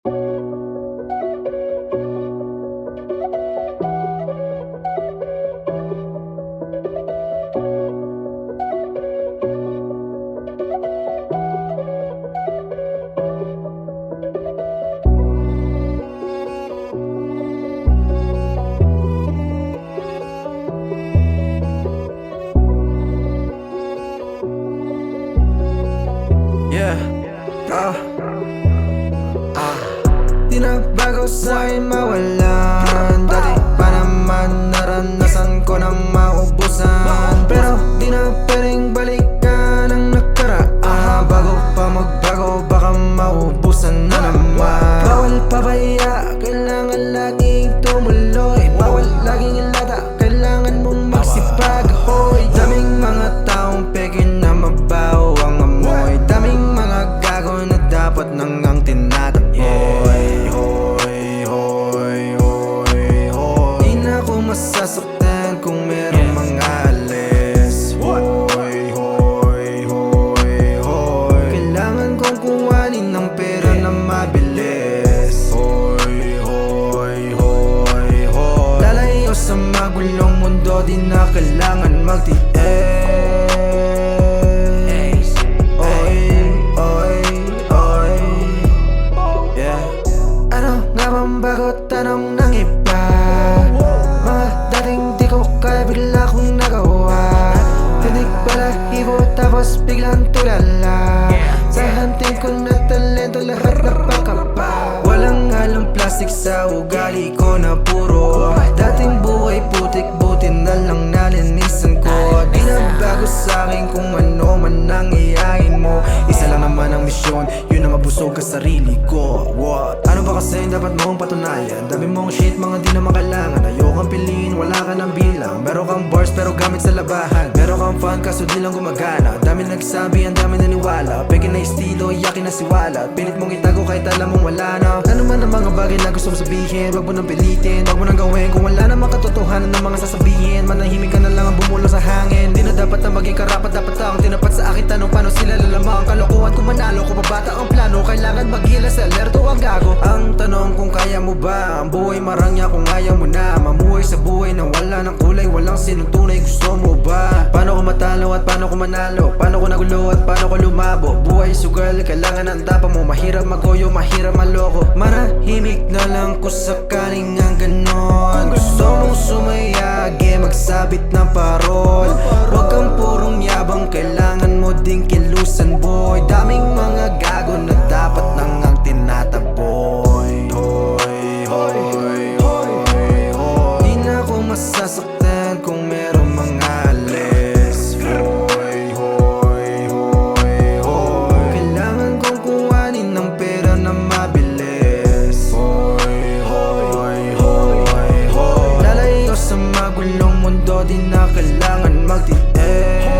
Yeah, di na bago sa'kin mawalan. Dati pa naman naranasan ko na maubusan, pero di na pwedeng balikan ang nakaraan. Bago pa magbago baka maubusan na naman. Bawal pabaya, kailangan laging tumuloy. Bawal laging ilata, kailangan mong magsipag. Hoy, daming mga taong peke na mabaho ang amoy. Daming mga gago na dapat nang ang tinataboy. Hoy, hoy, hoy, hoy. Di na ako masasaktan kung merong mga alis. Hoy, hoy, hoy, hoy. Kailangan kong kuhanin ng pera na mabilis. Hoy, hoy, hoy, hoy. Lalayo sa magulong mundo, di na kailangan magtiis. Bago tanong ng iba, mga dating di ko kaya bigla kong nagawa. Tinig pala hibo tapos biglang tulala. Sa hunting ko na talento lahat napakapa. Walang alam plastic sa ugali ko na puro. Dating buhay putik buti na lang nalinisan ko. Di na bago sa'kin kung ano man ang iyain mo. Isa lang naman ang misyon, yun na mabusog ka sarili ko. What? Ano ba kasi dapat mong patunayan? Dami mong shit, mga di na makailangan. Ayokang piliin, wala ka ng bilang. Meron kang bars pero gamit sa labahan. Meron kang fun kaso di lang gumagana. Dami nagsabi, ang dami naniwala. Peke na estilo, yakin na siwala. Pilit mong itago kahit alam mong wala na. Ano man ang mga bagay na gusto mong sabihin, wag mo nang pilitin, wag mo nang gawin. Kung wala namang katotohanan ng mga sasabihin, manahimik ka na lang ang bumulo sa hangin. Di na dapat na maging karapat, dapat ang tinapat sa akin. Tanong paano sila lalamang kalokohan kung manalo. Kung babata ang plano, kailangan maghila sa alerto ang gago. Ang tanong kung kaya mo ba ang buhay marangya kung ayaw mo na mamuhay sa buhay na wala ng kulay, walang sinuntunay. Gusto mo ba? Paano ko matalo at paano ko manalo? Paano ko nagulo at paano ko lumabo? Buhay sugal, kailangan ang tapa mo. Mahirap magoyo, mahirap maloko. Manahimik na lang kung sakaling ang ganon. Gusto mong sumayagi, magsabit ng parol. Huwag kang purong yabang, kailangan mo ding kilusan boy. Daming mga gago na dapat nang ang tinataboy. Hoy, hoy, hoy, hoy, hoy. Di na ako masasaktan kung merong mga alis. Hoy, hoy, hoy, hoy. Kailangan kong kuhanin ng pera na mabilis. Hoy, hoy, hoy, hoy. Lalayo sa magulong mundo, di na kailangan magtiis.